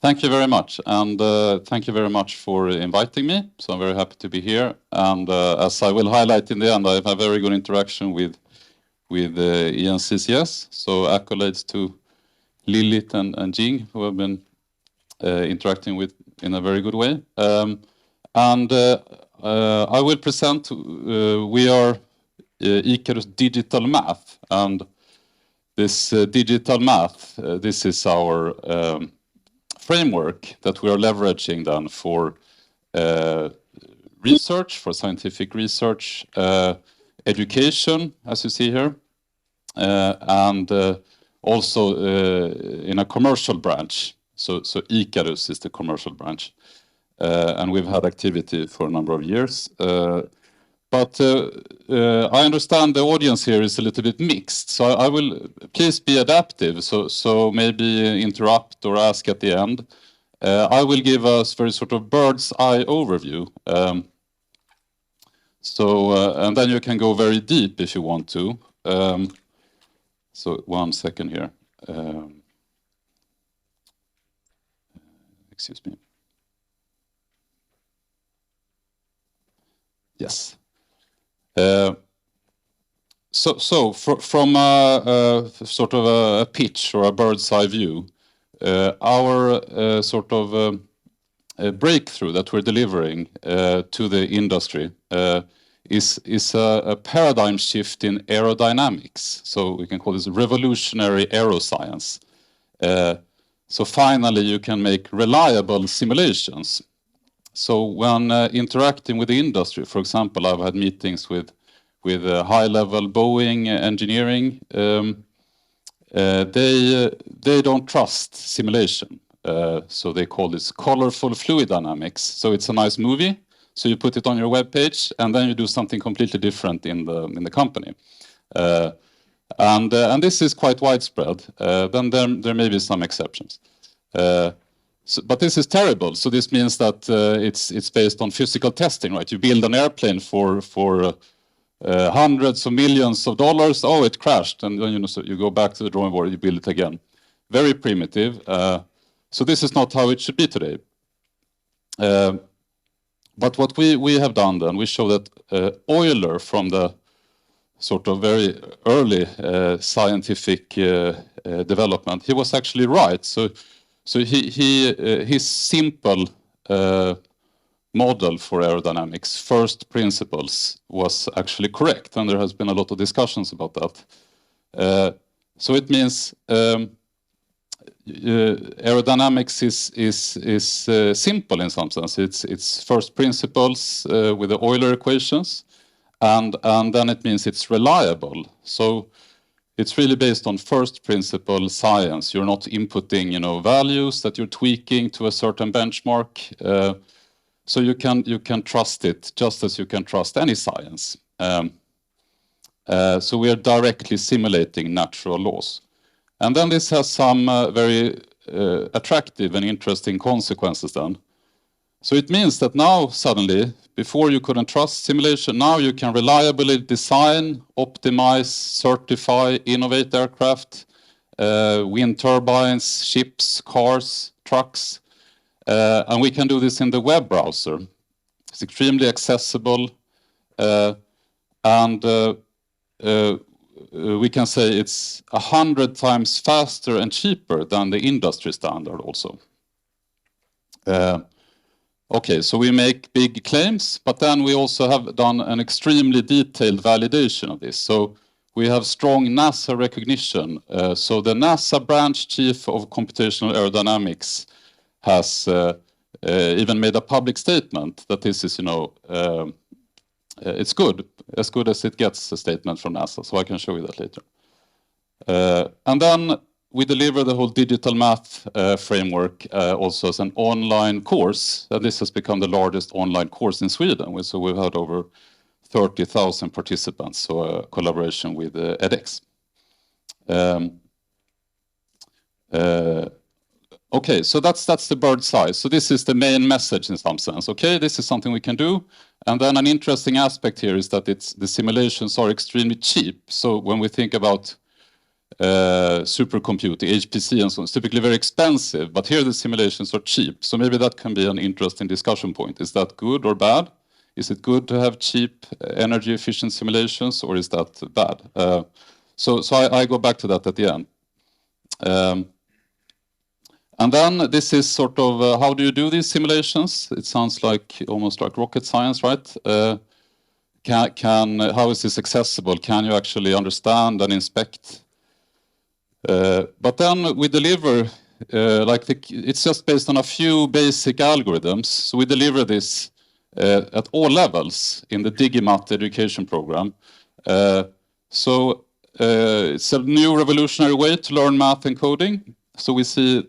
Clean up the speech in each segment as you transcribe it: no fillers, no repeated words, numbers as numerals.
Thank you very much, and thank you very much for inviting me. So I'm very happy to be here, and as I will highlight in the end, I have a very good interaction with ENCCS. So accolades to Lilith and Jing, who have been interacting with in a very good way. I will present. We are Icarus Digital Math, and this digital math. This is our framework that we are leveraging then for research, for scientific research, education, as you see here, and also in a commercial branch. So Icarus is the commercial branch, and we've had activity for a number of years. But I understand the audience here is a little bit mixed, so I will please be adaptive. So maybe interrupt or ask at the end. I will give us very sort of bird's eye overview. And then you can go very deep if you want to. So 1 second here. Excuse me. Yes. From sort of a pitch or a bird's eye view, our sort of breakthrough that we're delivering to the industry is a paradigm shift in aerodynamics. So we can call this revolutionary aeroscience. So finally, you can make reliable simulations. So when interacting with the industry, for example, I've had meetings with high-level Boeing engineering. They don't trust simulation. So they call this colorful fluid dynamics. So it's a nice movie. So you put it on your web page, and then you do something completely different in the company. And this is quite widespread. Then there may be some exceptions. But this is terrible. So this means that it's based on physical testing, right? You build an airplane for hundreds of millions of dollars. Oh, it crashed, and then so you go back to the drawing board, you build it again. Very primitive. So this is not how it should be today. But what we have done then, we show that Euler, from the sort of very early scientific development, he was actually right. So his simple model for aerodynamics, first principles, was actually correct, and there has been a lot of discussions about that. So it means aerodynamics is simple in some sense. It's first principles with the Euler equations, and then it means it's reliable. So it's really based on first principle science. You're not inputting, values that you're tweaking to a certain benchmark. So you can trust it just as you can trust any science. So we are directly simulating natural laws. And then this has some very attractive and interesting consequences then. So it means that now suddenly, before you couldn't trust simulation, now you can reliably design, optimize, certify, innovate aircraft, wind turbines, ships, cars, trucks. And we can do this in the web browser. It's extremely accessible. And we can say it's 100 times faster and cheaper than the industry standard also. Okay, so we make big claims, but then we also have done an extremely detailed validation of this. So we have strong NASA recognition. So the NASA branch chief of computational aerodynamics has even made a public statement that this is, it's good, as good as it gets, a statement from NASA. So I can show you that later. And then we deliver the whole digital math framework also as an online course. And this has become the largest online course in Sweden. So we've had over 30,000 participants, so a collaboration with edX. Okay, so that's the bird's eye. So this is the main message in some sense. Okay, this is something we can do. And then an interesting aspect here is that the simulations are extremely cheap. So when we think about supercomputing, HPC and so on. It's typically very expensive, but here the simulations are cheap. So maybe that can be an interesting discussion point. Is that good or bad? Is it good to have cheap, energy efficient simulations, or is that bad? So I go back to that at the end. And then this is sort of how do you do these simulations? It sounds like almost like rocket science, right? How is this accessible? Can you actually understand and inspect? But then we deliver, it's just based on a few basic algorithms. So we deliver this at all levels in the DigiMath education program. So it's a new revolutionary way to learn math and coding. So we see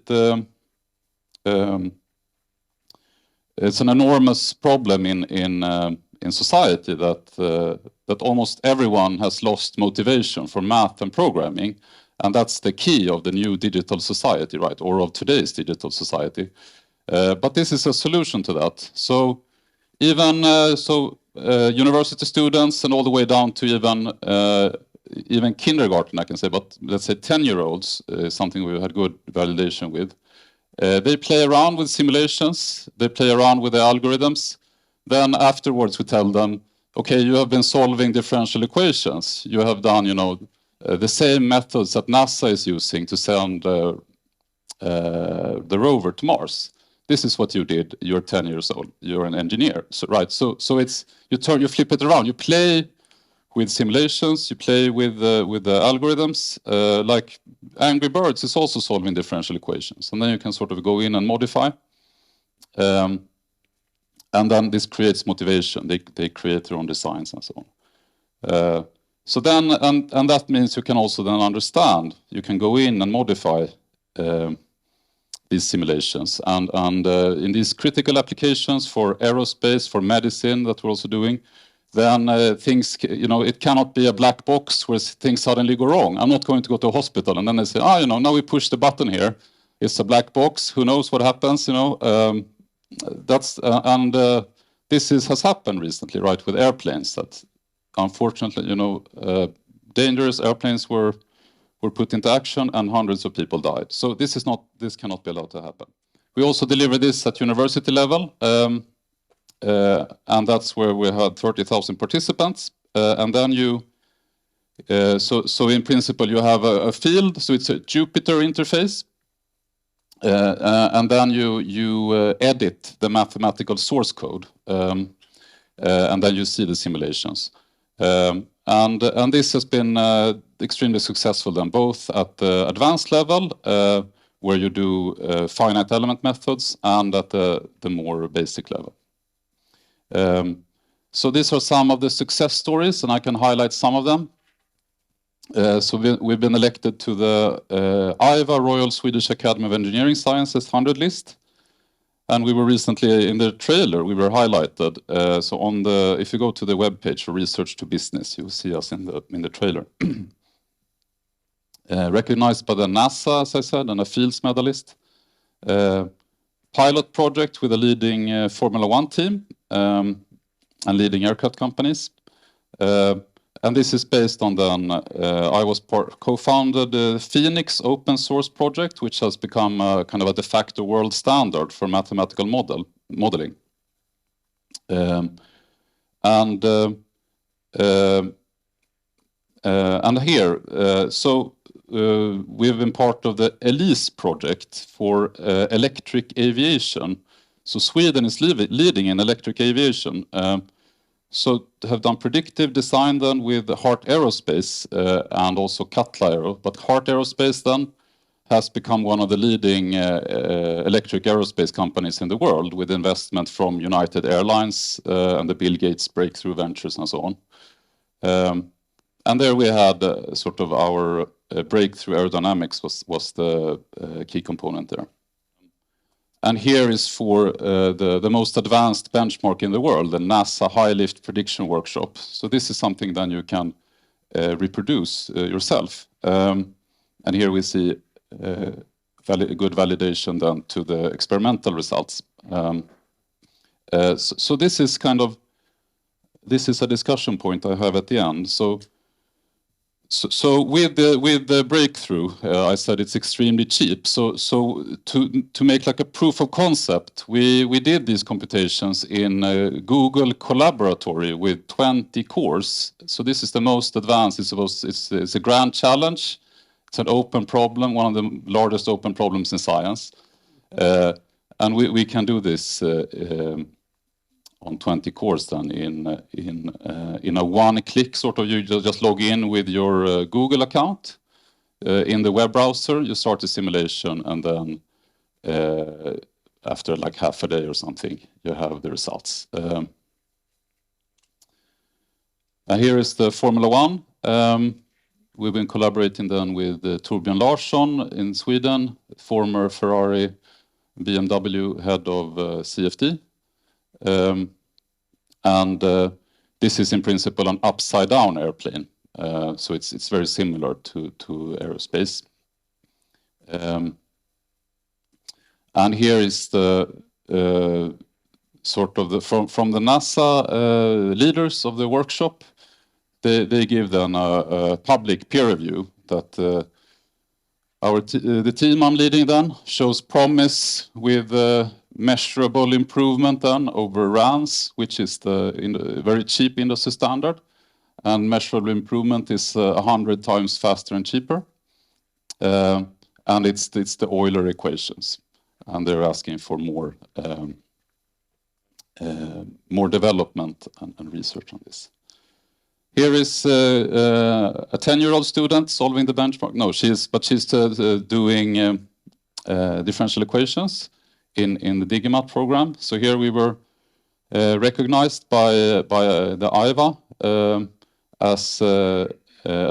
it's an enormous problem in society that almost everyone has lost motivation for math and programming. And that's the key of the new digital society, right? Or of today's digital society. But this is a solution to that. So even university students and all the way down to even kindergarten, I can say, but let's say 10-year-olds is something we had good validation with. They play around with simulations. They play around with the algorithms. Then afterwards we tell them, okay, you have been solving differential equations. You have done, the same methods that NASA is using to send the rover to Mars. This is what you did. You're 10 years old. You're an engineer, so right? So it's you flip it around. You play with simulations. You play with the algorithms. Like Angry Birds is also solving differential equations, and then you can sort of go in and modify. And then this creates motivation. They create their own designs and so on. So then, and that means you can also then understand. You can go in and modify these simulations. And in these critical applications for aerospace, for medicine that we're also doing, then things, it cannot be a black box where things suddenly go wrong. I'm not going to go to a hospital and then they say, now we push the button here. It's a black box. Who knows what happens? This has happened recently, right, with airplanes that unfortunately, dangerous airplanes were put into action and hundreds of people died. So this cannot be allowed to happen. We also deliver this at university level, and that's where we had 30,000 participants. And then so in principle, you have a field, so it's a Jupyter interface. And then you edit the mathematical source code, and then you see the simulations. And this has been extremely successful then, both at the advanced level, where you do finite element methods, and at the more basic level. So these are some of the success stories, and I can highlight some of them. So we've been elected to the IVA, Royal Swedish Academy of Engineering Sciences 100 list. And we were recently in the trailer, we were highlighted. So if you go to the webpage for Research to Business, you'll see us in the trailer. Recognized by the NASA, as I said, and a Fields medalist. Pilot project with a leading Formula One team and leading aircraft companies. And this is based on I was co-founded the Phoenix open source project, which has become kind of a de facto world standard for mathematical modeling. And here, we've been part of the ELISE project for electric aviation. So Sweden is leading in electric aviation. So have done predictive design then with Heart Aerospace and also Cutla Aero. But Heart Aerospace then has become one of the leading electric aerospace companies in the world, with investment from United Airlines and the Bill Gates Breakthrough Ventures and so on. And there we had sort of our breakthrough aerodynamics was the key component there. And here is for the most advanced benchmark in the world, the NASA High Lift Prediction Workshop. So this is something then you can reproduce yourself. And here we see good validation then to the experimental results. So this is a discussion point I have at the end. So So with the breakthrough, I said it's extremely cheap. So to make like a proof of concept, we did these computations in Google Collaboratory with 20 cores. So this is the most advanced. It's a grand challenge. It's an open problem, one of the largest open problems in science, and we can do this on 20 cores then in a one-click sort of. You just log in with your Google account in the web browser. You start the simulation, and then after like half a day or something, you have the results. And here is the Formula One. We've been collaborating then with Torbjörn Larsson in Sweden, former Ferrari, BMW head of CFD. And this is in principle an upside-down airplane, so it's very similar to aerospace. And here is the sort of from the NASA leaders of the workshop. They give then a public peer review that the team I'm leading then shows promise with measurable improvement then over RANs, which is the very cheap industry standard, and measurable improvement is 100 times faster and cheaper, and it's the Euler equations, and they're asking for more development and research on this. Here is a 10-year-old student solving the benchmark. No, she's doing differential equations in the Digimat program. So here we were recognized by the IVA as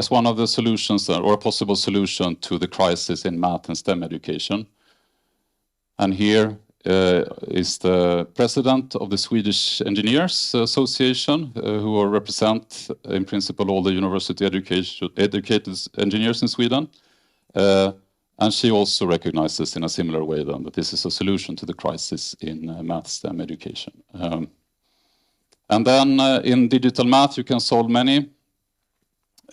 one of the solutions or a possible solution to the crisis in math and STEM education. And here is the president of the Swedish Engineers Association, who represent, in principle, all the university educated engineers in Sweden. And she also recognizes in a similar way then that this is a solution to the crisis in math STEM education. And then in digital math, you can solve many.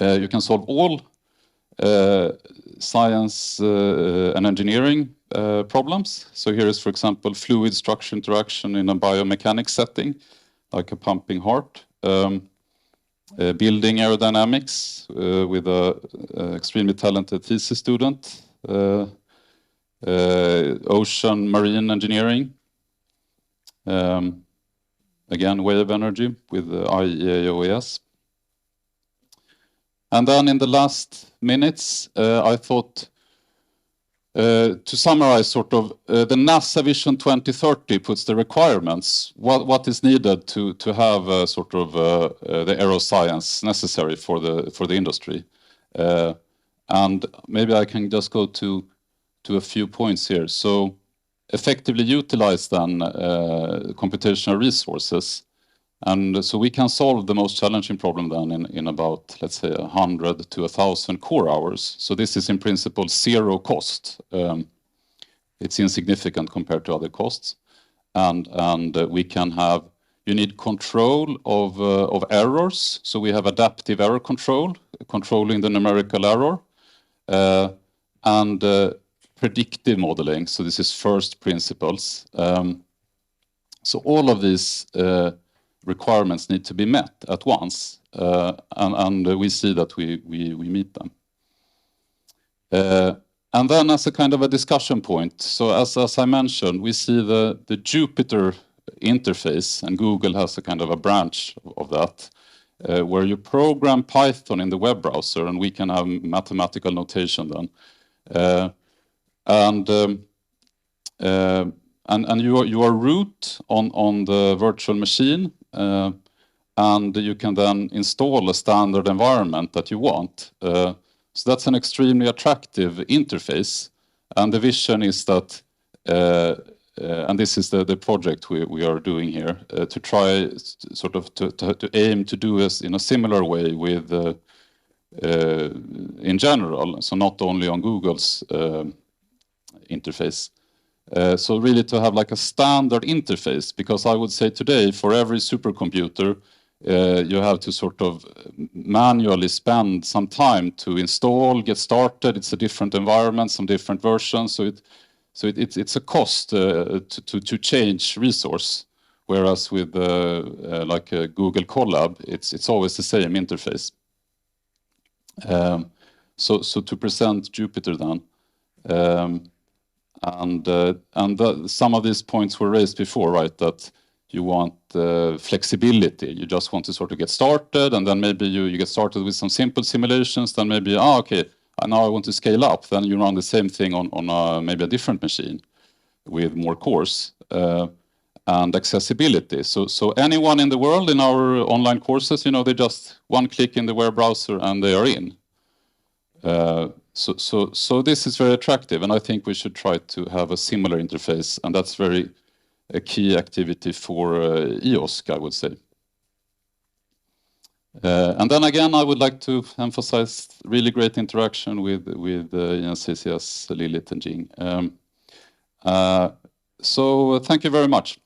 You can solve all science and engineering problems. So here is, for example, fluid structure interaction in a biomechanics setting, like a pumping heart. Building aerodynamics with an extremely talented thesis student. Ocean marine engineering. Again, wave energy with the IEAOS. And then in the last minutes, I thought to summarize sort of the NASA Vision 2030 puts the requirements, what is needed to have sort of the aeroscience necessary for the industry. And maybe I can just go to a few points here. So effectively utilize then computational resources. And so we can solve the most challenging problem then in about, let's say, 100 to 1,000 core hours. So this is in principle zero cost. It's insignificant compared to other costs. And we can have, you need control of errors. So we have adaptive error control, controlling the numerical error. And predictive modeling. So this is first principles. So all of these requirements need to be met at once, and we see that we meet them. And then as a kind of a discussion point, so as I mentioned, we see the Jupyter interface, and Google has a kind of a branch of that, where you program Python in the web browser, and we can have mathematical notation then. And you are root on the virtual machine, and you can then install a standard environment that you want. So that's an extremely attractive interface. And the vision is that, and this is the project we are doing here, to try sort of to aim to do this in a similar way with in general, so not only on Google's interface. So really to have like a standard interface, because I would say today for every supercomputer, you have to sort of manually spend some time to install, get started. It's a different environment, some different versions. So it's a cost to change resource. Whereas with like a Google Colab, it's always the same interface. So to present Jupyter then, some of these points were raised before, right? That you want flexibility. You just want to sort of get started, and then maybe you get started with some simple simulations. Then maybe okay, now I want to scale up. Then you run the same thing on maybe a different machine with more cores. And accessibility. So anyone in the world in our online courses, you know, they just one click in the web browser and they are in. So this is very attractive, and I think we should try to have a similar interface, and that's very a key activity for EOSC, I would say. And then again, I would like to emphasize really great interaction with ENCCS, Lilith and Jing. So thank you very much.